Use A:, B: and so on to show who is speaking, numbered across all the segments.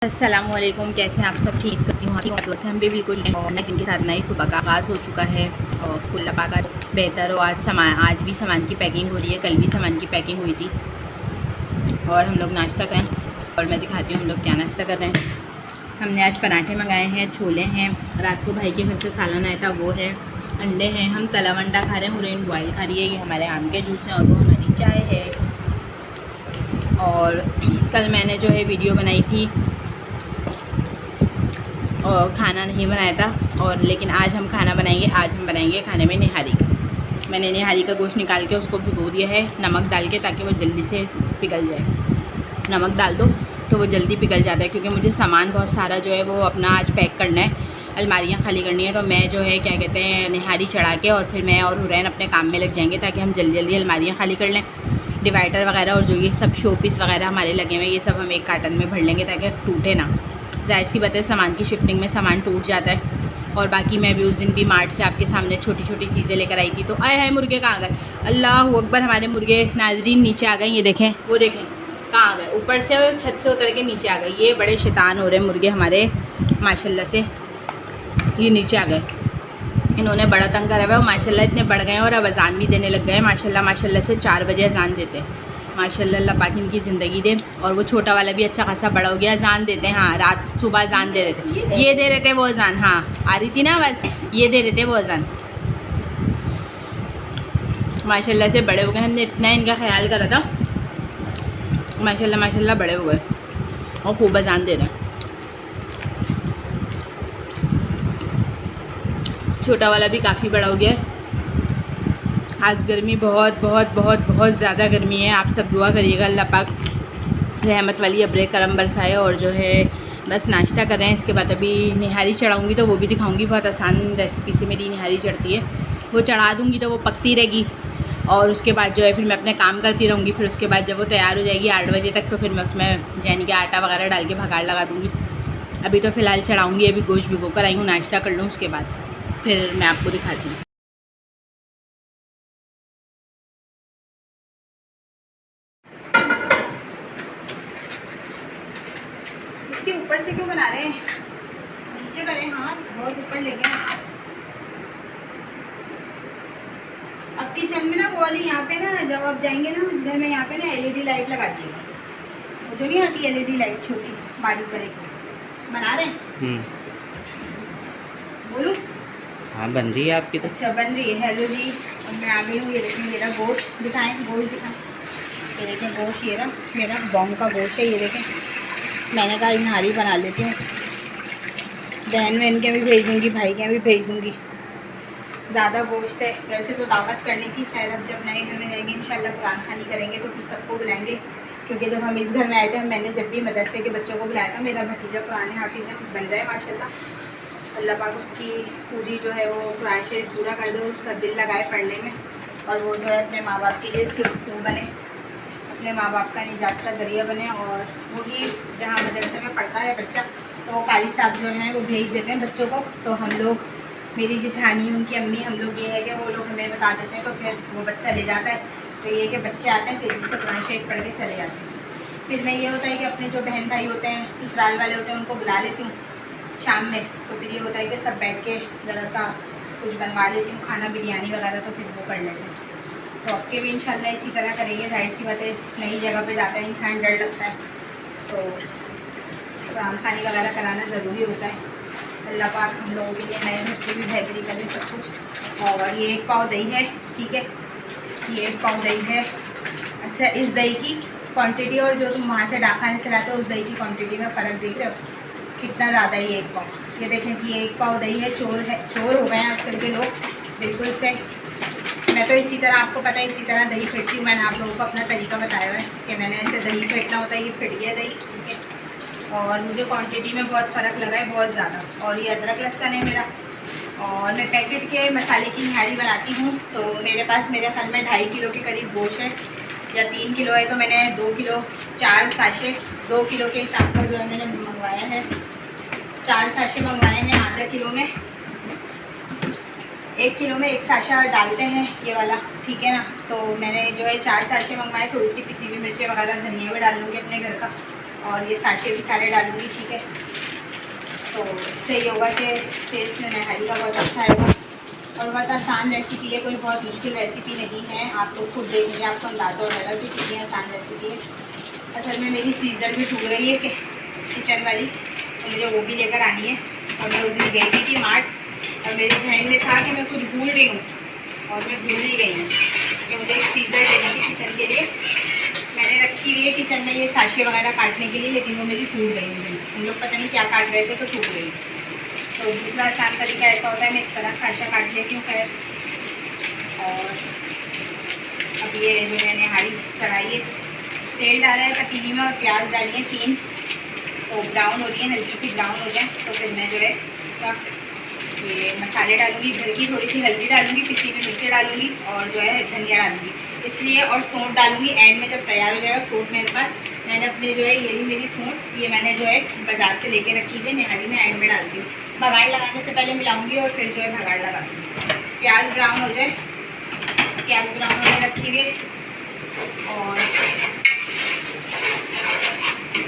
A: अस्सलामुअलैकुम, कैसे हैं आप सब? ठीक करती हूँ आपकी से हम भी बिल्कुल नए दिन के साथ नई सुबह का आगाज़ हो चुका है और स्कूल पाक आज बेहतर हो। आज भी सामान की पैकिंग हो रही है, कल भी सामान की पैकिंग हुई थी और हम लोग नाश्ता करें और मैं दिखाती हूँ हम लोग क्या नाश्ता कर रहे हैं। हमने आज पराठे मंगाए हैं, छोले हैं, रात को भाई के घर से सालन आया था वो है, अंडे हैं, हम तला वंडा खा रहे हैं, हुरैन बॉयल खा रही है, ये हमारे आम के जूस हैं और वो हमारी चाय है। और कल मैंने जो है वीडियो बनाई थी और खाना नहीं बनाया था, और लेकिन आज हम खाना बनाएंगे। आज हम बनाएंगे खाने में निहारी। मैंने निहारी का गोश्त निकाल के उसको भिगो दिया है नमक डाल के, ताकि वो जल्दी से पिघल जाए। नमक डाल दो तो वो जल्दी पिघल जाता है, क्योंकि मुझे सामान बहुत सारा जो है वो अपना आज पैक करना है, अलमारियाँ खाली करनी है। तो मैं जो है क्या कहते हैं निहारी चढ़ा के और फिर मैं और हुरैन अपने काम में लग जाएंगे, ताकि हम जल्दी जल्दी अलमारियाँ खाली कर लें। डिवाइडर वगैरह और जो ये सब शो पीस वगैरह हमारे लगे हुए हैं, ये सब हम एक कार्टन में भर लेंगे ताकि टूटे ना। जाहिर सी बात है, सामान की शिफ्टिंग में सामान टूट जाता है। और बाकी मैं भी उस दिन भी मार्ट से आपके सामने छोटी छोटी चीज़ें लेकर आई थी। तो आए हाय, मुर्गे कहाँ गए? अल्लाह अकबर, हमारे मुर्गे नाजरीन नीचे आ गए। ये देखें, वो देखें कहाँ आ गए, ऊपर से छत से उतर के नीचे आ गए। ये बड़े शैतान हो रहे हैं मुर्गे हमारे माशाल्लाह से। ये नीचे आ गए, इन्होंने बड़ा तंग करा हुआ है। माशाल्लाह इतने बढ़ गए हैं और अब अजान भी देने लग गए हैं। माशाल्लाह माशाल्लाह से 4 बजे अजान देते हैं। माशाल्लाह, अल्लाह पाक इनकी ज़िंदगी दे। और वो छोटा वाला भी अच्छा खासा बड़ा हो गया, अजान देते हैं। हाँ, रात सुबह अजान दे रहे थे, ये दे रहे थे वो अजान। हाँ, आ रही थी ना आवाज़, ये दे रहे थे वो अजान। माशाल्लाह से बड़े हो गए, हमने इतना इनका ख्याल करा था। माशाल्लाह माशाल्लाह बड़े हो गए और खूब अजान दे रहे हैं। छोटा वाला भी काफ़ी बड़ा हो गया है। आज गर्मी बहुत बहुत बहुत बहुत ज़्यादा गर्मी है। आप सब दुआ करिएगा अल्लाह पाक रहमत वाली अब्रे करम बरसाए। और जो है बस नाश्ता कर रहे हैं। इसके बाद अभी निहारी चढ़ाऊँगी तो वो भी दिखाऊँगी। बहुत आसान रेसिपी से मेरी निहारी चढ़ती है। वो चढ़ा दूँगी तो वो पकती रहेगी और उसके बाद जो है फिर मैं अपने काम करती रहूँगी। फिर उसके बाद जब वो तैयार हो जाएगी 8 बजे तक, तो फिर मैं उसमें यानी कि आटा वगैरह डाल के भगाड़ लगा दूँगी। अभी तो फ़िलहाल चढ़ाऊँगी, अभी गोश्त भिगो कर आई हूँ, नाश्ता कर लूँ, उसके बाद फिर मैं आपको दिखाती हूँ। इसके ऊपर से क्यों बना रहे हैं? नीचे करें, हाथ बहुत ऊपर ले गए। अब किचन में ना वो वाली यहाँ पे ना, जब आप जाएंगे ना इस घर में, यहाँ पे ना एलईडी लाइट लगा दिएगा। जो नहीं आती एलईडी लाइट छोटी बारीक बारीक, बना रहे हैं। बोलूँ?
B: हाँ, बन रही है आपकी तो।
A: अच्छा, बन रही है। हेलो जी, अब मैं आ गई हूँ। ये देखें मेरा गोश्त, दिखाएं गोश्त दिखाएं। ये देखें गोश्त, ये रहा मेरा बॉम का गोश्त है। ये देखें, मैंने कहा निहारी बना लेती हूँ। बहन वहन के भी भेज दूँगी, भाई के भी भेज दूँगी। ज़्यादा गोश्त है। वैसे तो दावत करनी थी, खैर अब जब नए घर में जाएंगे इंशाल्लाह कुरान खानी करेंगे तो फिर सबको बुलाएंगे। क्योंकि जब हम इस घर में आए थे, मैंने जब भी मदरसे के बच्चों को बुलाया था। मेरा भतीजा कुरान हाफिज़ बन रहा है माशाल्लाह। अल्लाह पाक उसकी पूरी जो है वो कुरान शरीफ पूरा कर दो, उसका दिल लगाए पढ़ने में, और वो जो है अपने माँ बाप के लिए सुरखू बने, अपने माँ बाप का निजात का ज़रिया बने। और वही जहाँ मदरसे में पढ़ता है बच्चा, तो वो कारी साहब जो हैं वो भेज देते हैं बच्चों को। तो हम लोग, मेरी जिठानी, उनकी अम्मी, हम लोग ये है कि वो लोग हमें बता देते हैं, तो फिर वो बच्चा ले जाता है। तो ये है कि बच्चे आते हैं तेज़ी से कुरान शरीफ पढ़ के चले जाते हैं। फिर मैं ये होता है कि अपने जो बहन भाई होते हैं, ससुराल वाले होते हैं, उनको बुला लेती हूँ शाम में। तो फिर ये होता है कि सब बैठ के ज़रा सा कुछ बनवा लेती हूँ खाना, बिरयानी वगैरह, तो फिर वो कर लेते हैं। तो आपके भी इंशाल्लाह इसी तरह करेंगे। जाहिर सी बात है, नई जगह पे जाता है इंसान, डर लगता है, तो कुरान खानी वगैरह कराना ज़रूरी होता है। अल्लाह पाक हम लोगों के लिए नए घर की भी बेहतरी करें सब कुछ। और ये 1 पाव दही है, ठीक है, ये 1 पाव दही है। अच्छा, इस दही की क्वांटिटी और जो तुम वहाँ से डाकखाने से लाते हो उस दही की क्वांटिटी में फ़र्क देख रहे हो कितना ज़्यादा है। ये 1 पाव, ये देखें कि ये 1 पाव दही है। चोर हो गए हैं आजकल के लोग बिल्कुल से। मैं तो इसी तरह, आपको पता है, इसी तरह दही फेंटती हूँ। मैंने आप लोगों को अपना तरीका बताया हुआ है कि मैंने ऐसे दही फेंटना होता है। ये फिट गया दही, ठीक है। और मुझे क्वांटिटी में बहुत फ़र्क लगा है, बहुत ज़्यादा। और ये अदरक लहसुन है मेरा। और मैं पैकेट के मसाले की निहारी बनाती हूँ, तो मेरे पास मेरे ख्याल में 2.5 किलो के करीब गोश्त है, या 3 किलो है। तो मैंने 2 किलो 4 साशे, 2 किलो के हिसाब पर जो है मैंने मंगवाया है। 4 साशे मंगवाए हैं। आधा किलो में, 1 किलो में 1 साशा डालते हैं ये वाला, ठीक है ना। तो मैंने जो है 4 साशे मंगवाए। थोड़ी सी पिसी हुई मिर्चें वगैरह, धनिया भी डाल लूँगी अपने घर का। और ये साशे भी सारे डालूँगी, ठीक है। तो इससे ये होगा कि टेस्ट में नहारी का बहुत अच्छा आएगा और बहुत आसान रेसिपी है, कोई बहुत मुश्किल रेसिपी नहीं है। आप लोग खुद देखेंगे आपको अंदाज़ा हो जाएगा कि कितनी आसान रेसिपी है। असल में मेरी सीज़र भी टूट रही है कि किचन वाली, तो मुझे वो भी लेकर आनी है। और मैं उस दिन गई थी मार्ट और मेरे जहन में था कि मैं कुछ भूल रही हूँ और मैं भूल ही गई हूँ कि मुझे एक सीज़र लेनी थी किचन के लिए। मैंने रखी हुई है किचन में ये साशे वगैरह काटने के लिए, लेकिन वो मेरी टूट गई मुझे। हम लोग पता नहीं क्या काट रहे थे तो टूट गई। तो दूसरा आसान तरीका ऐसा होता है, मैं इस तरह साशा काट लेती हूँ खैर। और अब ये जो है नहारी चढ़ाइए, तेल डाला है पतीली में और प्याज डालिए 3, तो ब्राउन हो रही है, हल्की सी ब्राउन हो जाए तो फिर मैं जो है इसका ये मसाले डालूँगी। घर की थोड़ी सी हल्दी डालूँगी, पिसी हुई मिर्ची डालूँगी और जो है धनिया डालूँगी इसलिए, और सौंठ डालूँगी एंड में जब तैयार हो जाएगा। सौंठ मेरे पास, मैंने अपने जो है ये भी मेरी सौंठ, ये मैंने जो है बाज़ार से लेके रखी है, नहारी में एंड में डालती हूँ। भगाड़ लगाने से पहले मिलाऊँगी और फिर जो है भगाड़ लगा दूँगी। प्याज ब्राउन हो जाए, प्याज ब्राउन होने रखी हुई है। और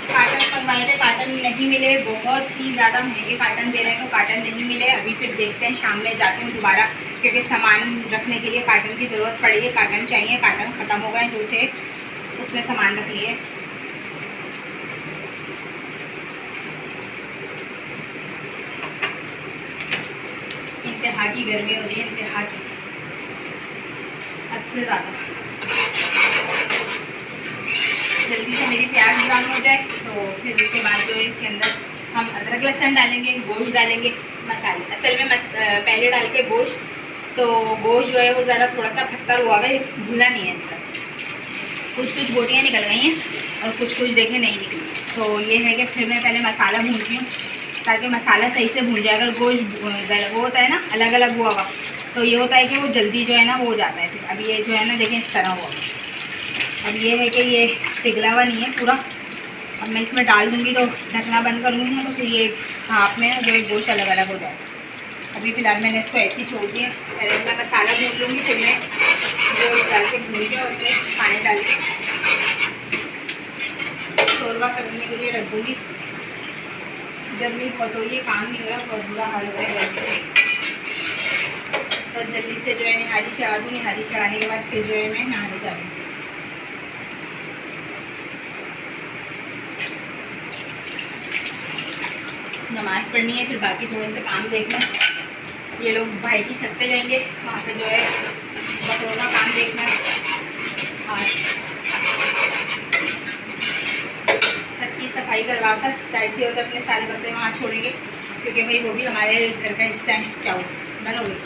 A: काटन मंगवाए थे, काटन नहीं मिले, बहुत ही ज़्यादा महंगे काटन दे रहे हैं तो काटन नहीं मिले। अभी फिर देखते हैं, शाम में जाती हूँ दोबारा, क्योंकि सामान रखने के लिए काटन की ज़रूरत पड़ी है। काटन चाहिए, काटन ख़त्म हो गए जो थे उसमें सामान रख लिए। इंतहा की गर्मी हो रही है, इंतहा की, हद से ज़्यादा। जल्दी से मेरी प्याज ब्राउन हो जाए तो फिर उसके बाद जो है इसके अंदर हम अदरक लहसुन डालेंगे, गोश्त डालेंगे, मसाले। असल में पहले डाल के गोश्त, तो गोश्त जो है वो ज़रा थोड़ा सा फट्टर हुआ है, भूला नहीं है इसका। कुछ बोटियाँ निकल गई हैं और कुछ देखें नहीं निकली। तो ये है कि फिर मैं पहले मसाला भूनती हूँ ताकि मसाला सही से भून जाए। अगर गोश्त वो होता है ना अलग अलग हुआ हुआ, तो ये होता है कि वो जल्दी जो है ना वो हो जाता है। फिर अब ये जो है ना देखें इस तरह हुआ। अब ये है कि ये पिघला हुआ नहीं है पूरा। अब मैं इसमें डाल दूँगी तो ढकना बंद करूँगी ना, तो फिर ये भाप में जो है गोश्त अलग अलग हो जाए। अभी फ़िलहाल मैंने इसको ऐसे ही छोड़ दिया। पहले मैं मसाला भून लूँगी, फिर मैं गोश्त डाल के भून के और उसमें पानी डाल के शोरबा करने के लिए रख दूँगी। गर्मी बहुत हो रही है, काम नहीं हो रहा, बहुत बुरा हाल हो रहा है गर्मी से। बस जल्दी से जो है नहारी चढ़ा दूँ। नहारी चढ़ाने के बाद फिर जो है मैं नहाने जा दूँ। नमाज़ पढ़नी है, फिर बाकी थोड़े से काम देखना है। ये लोग भाई की छत पे जाएंगे, वहाँ पे जो है बकरों का काम देखना है। और छत की सफाई करवा कर जाहिर सी होता है अपने सारे बकरे वहाँ छोड़ेंगे, क्योंकि भाई वो भी हमारे घर का हिस्सा है। क्या हो बन हो गई,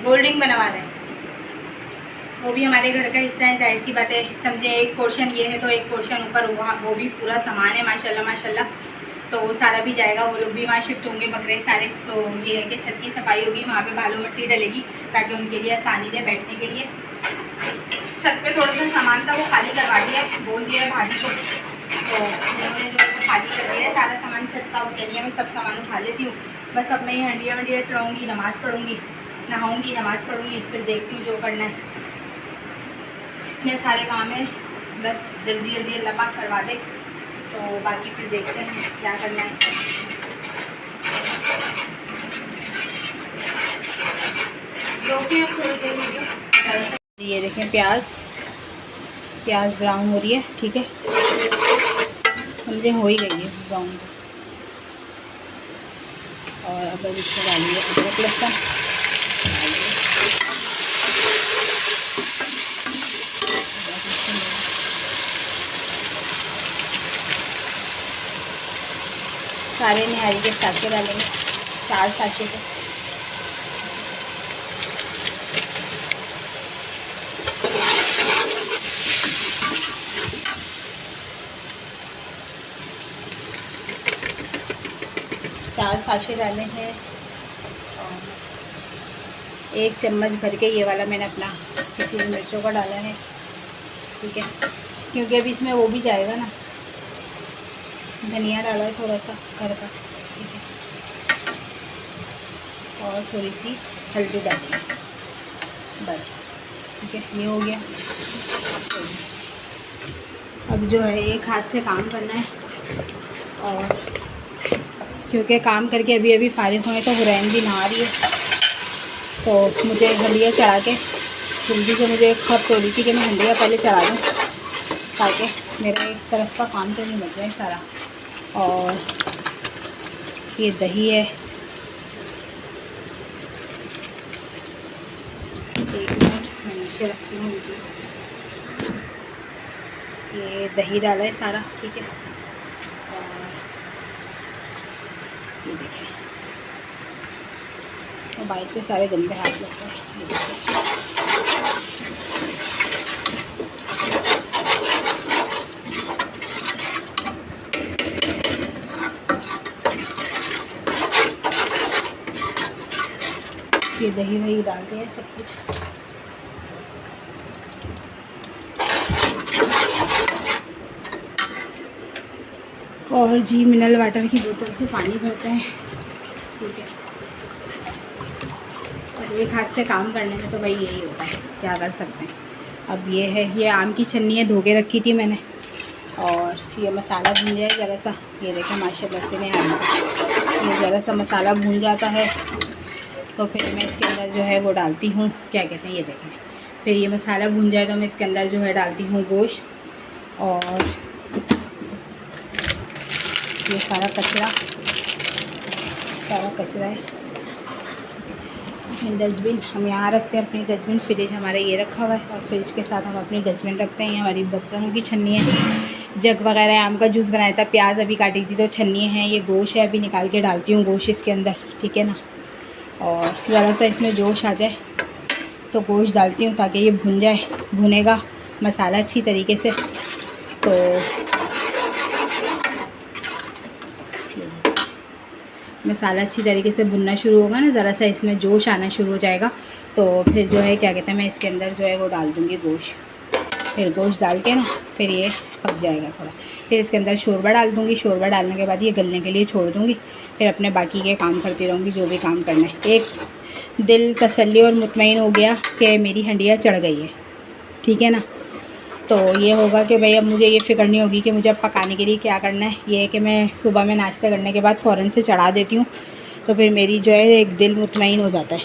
A: गोल्डिंग बनवा रहे हैं, वो भी हमारे घर का हिस्सा है। जाहिर सी बात है, समझे एक पोर्शन ये है तो एक पोर्शन ऊपर हुआ, वो भी पूरा सामान है माशाल्लाह माशाल्लाह, तो वो सारा भी जाएगा। वो लोग भी वहाँ शिफ्ट होंगे बकरे सारे। तो ये है कि छत की सफाई होगी, वहाँ पे बालू मिट्टी डलेगी ताकि उनके लिए आसानी रहे बैठने के लिए। छत पे थोड़ा सा सामान था वो खाली करवा दिया, बोल दिया भाभी को, तो उन्होंने जो है वो खाली कर दिया सारा सामान छत का। वो कहनी है मैं सब सामान उठा लेती हूँ, बस अब मैं ये हंडिया वंडिया चढ़ाऊँगी, नमाज़ पढ़ूँगी, नहाऊँगी, नमाज़ पढ़ूँगी, फिर देखती हूँ जो करना है। इतने सारे काम है, बस जल्दी जल्दी अल्लाह पाक करवा दे, तो बाकी फिर देखते हैं क्या करना है। रोकते हैं थोड़ी देर वीडियो। ये देखें प्याज ब्राउन हो रही है, ठीक है, समझे हो ही गई है ब्राउन। और अब इसमें डालिए अदरक लहसुन, सारे निहारी के साथे डालेंगे, 4 साथे के। चार साशे डाले हैं और 1 चम्मच भर के ये वाला मैंने अपना किसी भी मिर्चों का डाला है, ठीक है, क्योंकि अभी इसमें वो भी जाएगा ना, धनिया डाला है थोड़ा सा घर का, ठीक है, और थोड़ी सी हल्दी डाली है, बस ठीक है, ये हो गया। अब जो है एक हाथ से काम करना है, और क्योंकि काम करके अभी अभी फारिग हुए तो हुरैन भी नहा रही है, तो मुझे हंडिया चढ़ा के जल्दी से मुझे एक खप तोड़ी थी कि मैं हंडिया पहले चढ़ा दूँ ताकि मेरा एक तरफ का काम तो नहीं बच जाए सारा। और ये दही है, एक मिनट मैं नीचे रखती हूँ। ये दही डाला है सारा, ठीक है। और ये देखिए मोबाइल पे सारे गंदे हाथ लगते हैं, ये देखिए। ये दही वही डालते हैं सब कुछ। और जी मिनरल वाटर की बोतल से पानी भरते हैं, ठीक है। और एक हाथ से काम करने में तो भाई यही होता है, क्या कर सकते हैं। अब ये है, ये आम की छन्नी है, धो के रखी थी मैंने। और ये मसाला भून जाए ज़रा सा, ये देखें माशाल्लाह से नहीं आलू, ये ज़रा सा मसाला भून जाता है तो फिर मैं इसके अंदर जो है वो डालती हूँ, क्या कहते हैं, ये देखें। फिर ये मसाला भून जाए तो मैं इसके अंदर जो है डालती हूँ गोश्त, और ये सारा कचरा है। डस्टबिन हम यहाँ रखते हैं, अपनी डस्टबिन। फ्रिज हमारा ये रखा हुआ है, और फ्रिज के साथ हम अपनी डस्टबिन रखते हैं। ये हमारी बर्तनों की छन्नी है, जग वगैरह, आम का जूस बनाया था, प्याज अभी काटी थी तो छन्नी है। ये गोश्त है, अभी निकाल के डालती हूँ गोश्त इसके अंदर, ठीक है ना। और ज़रा सा इसमें जोश आ जाए तो गोश्त डालती हूँ ताकि ये भुन जाए, भुनेगा मसाला अच्छी तरीके से। तो मसाला अच्छी तरीके से भुनना शुरू होगा ना, ज़रा सा इसमें जोश आना शुरू हो जाएगा, तो फिर जो है क्या कहते हैं, मैं इसके अंदर जो है वो डाल दूँगी गोश्त। फिर गोश्त डाल के ना फिर ये पक जाएगा थोड़ा। फिर इसके अंदर शोरबा डाल दूँगी। शोरबा डालने के बाद ये गलने के लिए छोड़ दूँगी। फिर अपने बाकी के काम करती रहूँगी, जो भी काम करना है। एक दिल तसल्ली और मुतमईन हो गया कि मेरी हंडिया चढ़ गई है, ठीक है ना। तो ये होगा कि भाई अब मुझे ये फ़िक्र नहीं होगी कि मुझे अब पकाने के लिए क्या करना है। ये है कि मैं सुबह में नाश्ता करने के बाद फ़ौरन से चढ़ा देती हूँ, तो फिर मेरी जो है एक दिल मुतमईन हो जाता है।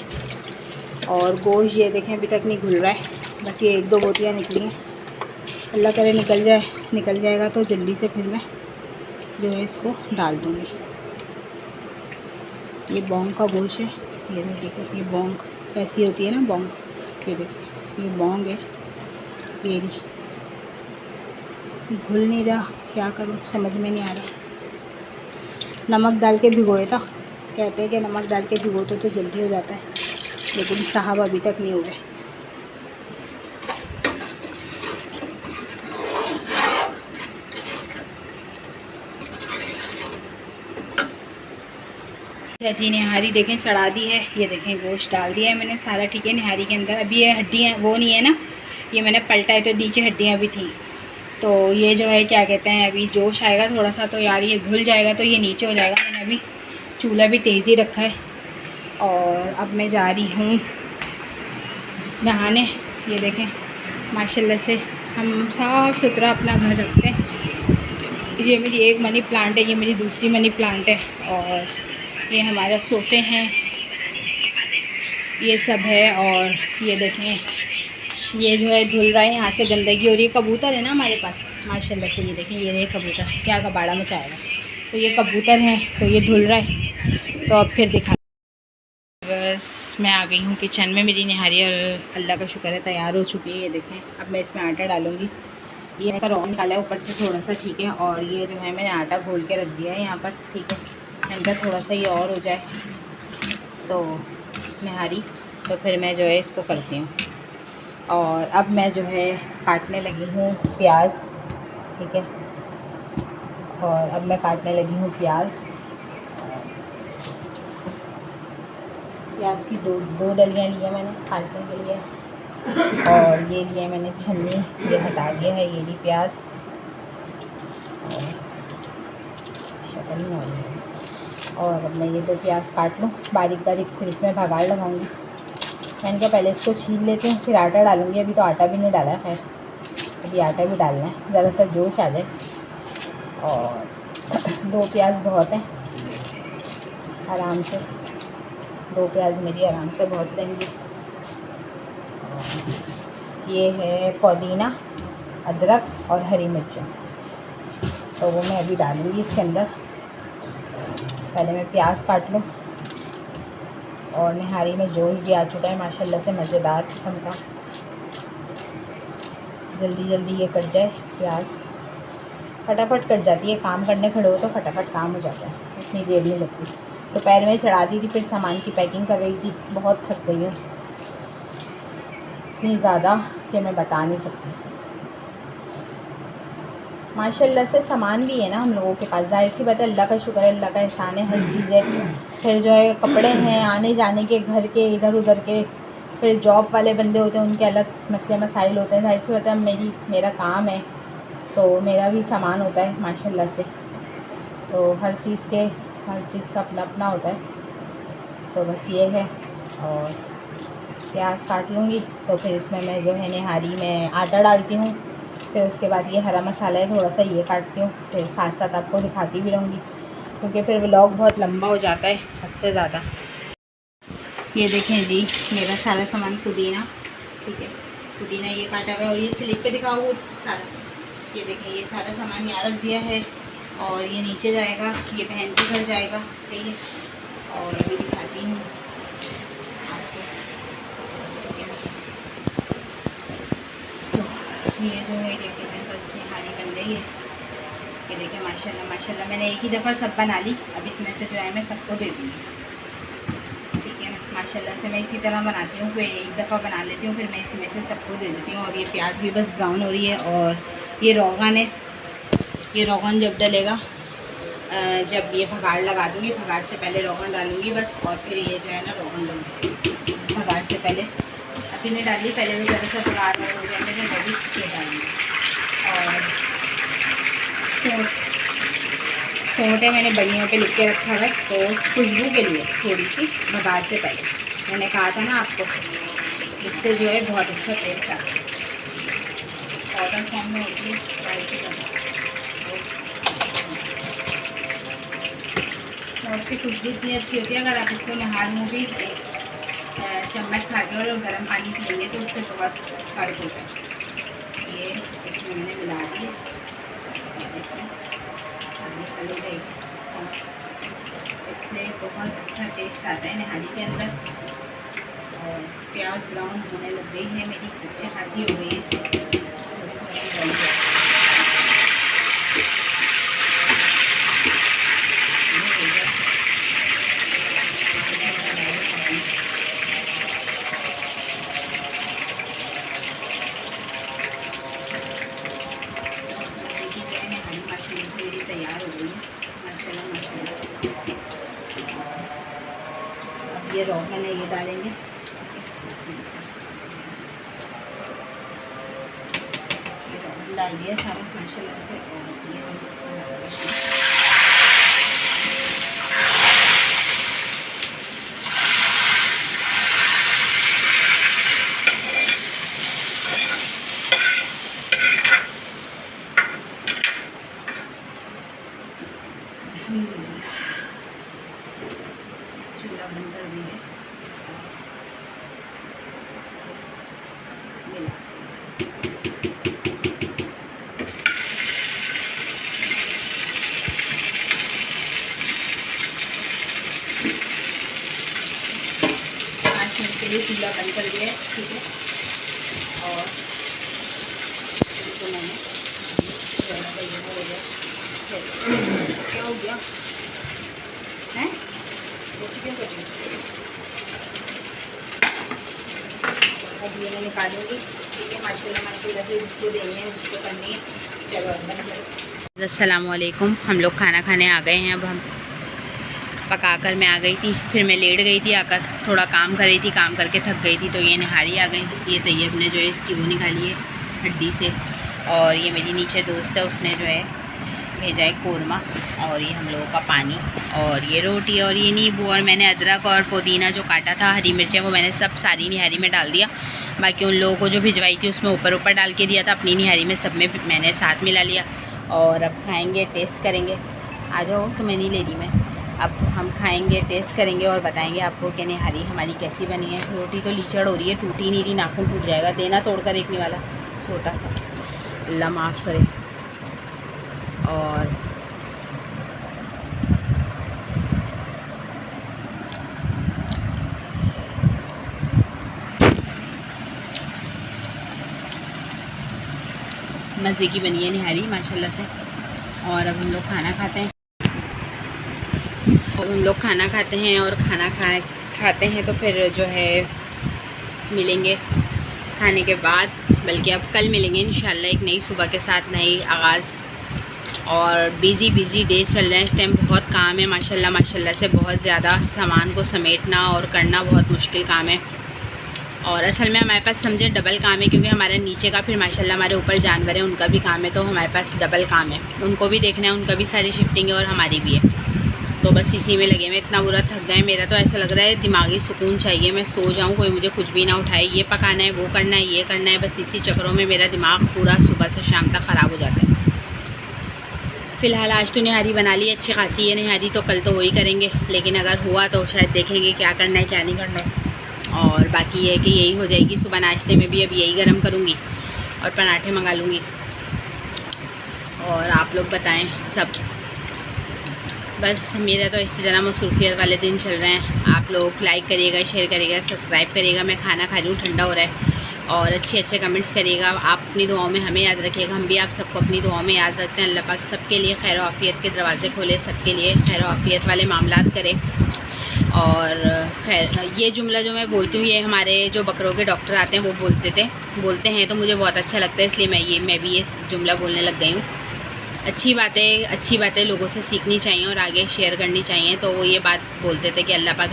A: और गोश्त ये देखें अभी तक नहीं घुल रहा है, बस ये 1-2 बोटियाँ निकली हैं। अल्लाह करे निकल जाएगा तो जल्दी से फिर मैं जो है इसको डाल दूँगी। ये बॉन्ग का गोश्त है, ये देखिए। ये बॉन्ग ऐसी होती है ना, बॉन्ग, ये देखिए ये बॉन्ग है। ये घुल नहीं रहा, क्या करूँ समझ में नहीं आ रहा। नमक डाल के भिगोए था, कहते हैं कि नमक डाल के भिगो तो जल्दी हो जाता है, लेकिन साहब अभी तक नहीं हुए। जी निहारी देखें चढ़ा दी है, ये देखें गोश्त डाल दिया है मैंने सारा, ठीक है। निहारी के अंदर अभी ये हड्डियाँ वो नहीं है ना, ये मैंने पलटा है तो नीचे हड्डियाँ भी थी। तो ये जो है क्या कहते हैं, अभी जोश आएगा थोड़ा सा तो यार ये घुल जाएगा तो ये नीचे हो जाएगा। मैंने अभी चूल्हा भी तेज़ ही रखा है, और अब मैं जा रही हूँ नहाने। ये देखें माशाल्लाह से हम साफ़ सुथरा अपना घर रखते हैं। ये मेरी एक मनी प्लांट है, ये मेरी दूसरी मनी प्लांट है, और ये हमारा सोफ़े हैं, ये सब है। और ये देखें ये जो है धुल रहा है, यहाँ से गंदगी हो रही है। कबूतर है ना हमारे पास माशाल्लाह से, ये देखें ये रहे कबूतर, क्या कबाड़ा मचाएगा। तो ये कबूतर हैं, तो ये धुल रहा है। तो अब फिर दिखा, बस मैं आ गई हूँ किचन में। मेरी निहारी और अल्लाह का शुक्र है तैयार हो चुकी है। ये देखें अब मैं इसमें आटा डालूँगी। ये मैंने रौन निकाला है ऊपर से थोड़ा सा, ठीक है। और ये जो है मैंने आटा घोल के रख दिया है यहाँ पर, ठीक है। मैंने कहा थोड़ा सा ये और हो जाए तो निहारी, तो फिर मैं जो है इसको करती हूँ। और अब मैं जो है काटने लगी हूँ प्याज, ठीक है। और अब मैं काटने लगी हूँ प्याज की दो डलियाँ ली है मैंने काटने के लिए। और ये लिए मैंने छन्नी, ये हटा दिया है। ये ली प्याज, और शक्ल नहीं आ रही है। और अब मैं ये 2 प्याज काट लूँ बारीक बारीक, फिर इसमें भगाड़ लगाऊंगी। मैंने कहा पहले इसको छील लेते हैं फिर आटा डालूंगी। अभी तो आटा भी नहीं डाला है, खैर अभी आटा भी डालना है, ज़रा सा जोश आ जाए। और 2 प्याज बहुत हैं, आराम से 2 प्याज मेरी आराम से बहुत रहेंगी। ये है पुदीना, अदरक और हरी मिर्चें, तो वो मैं अभी डालूँगी इसके अंदर। पहले मैं प्याज काट लूँ। और निहारी में जोश भी आ चुका है माशाल्लाह से, मज़ेदार किस्म का। जल्दी जल्दी ये कट जाए, प्याज फटाफट कट जाती है, काम करने खड़े हो तो फटाफट काम हो जाता है, इतनी देर नहीं लगती। दोपहर में चढ़ा दी थी, फिर सामान की पैकिंग कर रही थी, बहुत थक गई हूँ इतनी ज़्यादा कि मैं बता नहीं सकती। माशाल्लाह से सामान भी है ना हम लोगों के पास, जाहिर सी बात है, अल्लाह का शुक्र है, अल्लाह का एहसान है, हर चीज़ है। फिर जो है कपड़े हैं, आने जाने के, घर के, इधर उधर के, फिर जॉब वाले बंदे होते हैं, उनके अलग मसले मसाइल होते हैं। जाहिर सी बात है, मेरा काम है तो मेरा भी सामान होता है माशाल्लाह से, तो हर चीज़ का अपना अपना होता है। तो बस ये है। और प्याज काट लूँगी तो फिर इसमें मैं जो है निहारी में आटा डालती हूँ। फिर उसके बाद ये हरा मसाला है, थोड़ा सा ये काटती हूँ, फिर साथ साथ आपको दिखाती भी रहूँगी, क्योंकि फिर व्लॉग बहुत लंबा हो जाता है हद से ज़्यादा। ये देखें जी, मेरा सारा सामान पुदीना, ठीक है, पुदीना ये काटा हुआ है। और ये स्लिप पे दिखाऊँ सारा, ये देखें, ये सारा सामान यहाँ रख दिया है। और ये नीचे जाएगा, ये बहन के घर जाएगा, सही है। और अभी दिखाती हूँ आपको, तो ये जो है क्या कहते हैं, बस निहारी बन रही है। ये देखें माशाल्लाह माशाल्लाह, मैंने एक ही दफ़ा सब बना ली। अब इसमें से जो है मैं सबको दे दूँगी, ठीक है ना। माशाल्लाह से मैं इसी तरह बनाती हूँ, फिर एक दफ़ा बना लेती हूँ, फिर मैं इसमें से सबको दे देती हूँ। और ये प्याज भी बस ब्राउन हो रही है। और ये रोगन है, ये रोगन जब डलेगा, जब ये भगाड़ लगा दूँगी, भगाड़ से पहले रोगन डालूँगी बस। और फिर ये जो है ना रोगन लूँगी भगाड़ से पहले, अभी नहीं डाली, पहले भी ज़रा सा भगाड़ हो जाएंगे तो मैं भी ये डालूँगी। और सोंटे मैंने बड़ियों पे लिख के रखा है, तो खुशबू के लिए थोड़ी सी भगाड़ से पहले, मैंने कहा था ना आपको, इससे जो है बहुत अच्छा टेस्ट आता है। पाउडर फॉर्म में होती है, सौंठ की खुशबू इतनी अच्छी होती है। अगर आप इसको नहार मुँह भी चम्मच खा के और गर्म पानी पिएंगे तो उससे बहुत फ़र्क होता है। ये इसमें मैंने मिला दिया, इससे बहुत अच्छा टेस्ट आता है निहारी के अंदर। और प्याज ब्राउन होने लग गई है मेरी, अच्छी खासी हो गई है। मेरी तैयार हो गई है माशाल्लाह माशाल्लाह। अब ये रोगन है, ये डालेंगे, ये रोगन डाल दिया सारा माशाल्लाह से। और ये चूल्हा बंद कर दिए, मिला 5 मिनट के लिए चूल्हा बंद कर दिया है, ठीक है। और इसको मैंने क्या हो गया है, क्यों कर रही हूँ, अब ये मैं निकालूंगी, ठीक है। माशाल्लाह माशाल्लाह से जिसको देनी है, जिसको करनी है, चलो बंद करो। अस्सलाम वालेकुम, हम लोग खाना खाने आ गए हैं। अब हम पका कर मैं आ गई थी, फिर मैं लेट गई थी, आकर थोड़ा काम कर रही थी, काम करके थक गई थी, तो ये निहारी आ गई। ये तैयब ने जो है इसकी वो निकाली है हड्डी से। और ये मेरी नीचे दोस्त है, उसने जो है भेजा है कोरमा। और ये हम लोगों का पानी, और ये रोटी, और ये नींबू। और मैंने अदरक और पुदीना जो काटा था, हरी मिर्चें, वो मैंने सब सारी निहारी में डाल दिया। बाकी उन लोगों को जो भिजवाई थी उसमें ऊपर ऊपर डाल के दिया था, अपनी निहारी में सब में मैंने साथ मिला लिया। और अब खाएंगे, टेस्ट करेंगे। आ जाओ, तुम्हें नहीं ले रही मैं। अब हम खाएंगे, टेस्ट करेंगे और बताएंगे आपको कि निहारी हमारी कैसी बनी है। रोटी तो लीचड़ हो रही है, टूटी नहीं रही, नाखून टूट जाएगा। देना तोड़कर एकने वाला छोटा सा, अल्लाह माफ़ करे। और मज़े की बनी है निहारी माशाल्लाह से। और अब हम लोग खाना खाते हैं। और हम लोग खाना खाते हैं और खाना खाते हैं तो फिर जो है मिलेंगे खाने के बाद, बल्कि अब कल मिलेंगे इंशाल्लाह एक नई सुबह के साथ, नई आगाज़। और बिज़ी डेज चल रहे हैं इस टाइम, बहुत काम है माशाल्लाह माशाल्लाह से, बहुत ज़्यादा सामान को समेटना और करना बहुत मुश्किल काम है। और असल में हमारे पास समझे डबल काम है, क्योंकि हमारे नीचे का फिर माशाल्लाह हमारे ऊपर जानवर है, उनका भी काम है, तो हमारे पास डबल काम है। उनको भी देखना है, उनका भी सारी शिफ्टिंग है और हमारी भी है। तो बस इसी में लगे। मैं इतना बुरा थक गए, मेरा तो ऐसा लग रहा है दिमागी सुकून चाहिए, मैं सो जाऊं, कोई मुझे कुछ भी ना उठाए। ये पकाना है, वो करना है, ये करना है, बस इसी चक्करों में मेरा दिमाग पूरा सुबह से शाम तक ख़राब हो जाता है। फ़िलहाल आज तो निहारी बना ली अच्छी खासी है निहारी, तो कल तो वही करेंगे, लेकिन अगर हुआ तो शायद देखेंगे क्या करना है क्या नहीं करना है। और बाकी ये है कि यही हो जाएगी। सुबह नाश्ते में भी अब यही गर्म करूँगी और पराठे मंगा लूँगी। और आप लोग बताएं सब। बस मेरा तो इसी तरह मसरूफियत वाले दिन चल रहे हैं। आप लोग लाइक करिएगा, शेयर करिएगा, सब्सक्राइब करिएगा। मैं खाना खा रही हूँ, ठंडा हो रहा है। और अच्छे कमेंट्स करिएगा। आप अपनी दुआओं में हमें याद रखिएगा, हम भी आप सबको अपनी दुआओं में याद रखते हैं। अल्लाह पाक सबके लिए खैर आफियत के दरवाज़े खोले, सबके लिए खैर आफियत वाले मामलात करें। और खैर ये जुमला जो मैं बोलती हूँ, ये हमारे जो बकरों के डॉक्टर आते हैं वो बोलते हैं, तो मुझे बहुत अच्छा लगता है, इसलिए मैं भी ये जुमला बोलने लग गई हूँ। अच्छी बातें लोगों से सीखनी चाहिए और आगे शेयर करनी चाहिए। तो वो ये बात बोलते थे कि अल्लाह पाक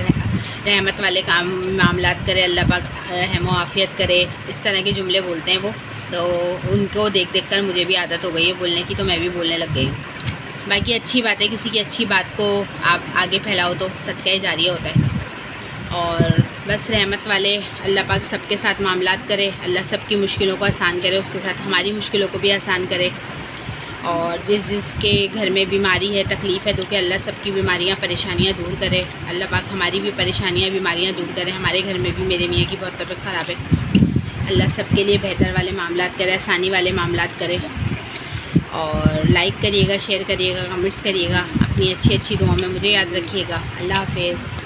A: रहमत वाले काम मामलात करे, अल्लाह पाक रहम व आफियत करे, इस तरह के जुमले बोलते हैं वो। तो उनको देख कर मुझे भी आदत हो गई है बोलने की, तो मैं भी बोलने लग गई हूँ। बाकी अच्छी बात है, किसी की अच्छी बात को आप आगे फैलाओ तो सदका जारिया होता है। और बस रहमत वाले अल्लाह पाक सबके साथ मामलात करे, अल्लाह सबकी मुश्किलों को आसान करे, उसके साथ हमारी मुश्किलों को भी आसान करे। और जिसके घर में बीमारी है, तकलीफ़ है, दुख है, अल्लाह सबकी बीमारियां परेशानियां दूर करे। अल्लाह पाक हमारी भी परेशानियां बीमारियां दूर करे। हमारे घर में भी मेरे मियाँ की बहुत तबीयत ख़राब है, अल्लाह सबके लिए बेहतर वाले मामलात करे, आसानी वाले मामलात करे। और लाइक करिएगा, शेयर करिएगा, कमेंट्स करिएगा, अपनी अच्छी दुआओं में मुझे याद रखिएगा। अल्लाह हाफ़िज़।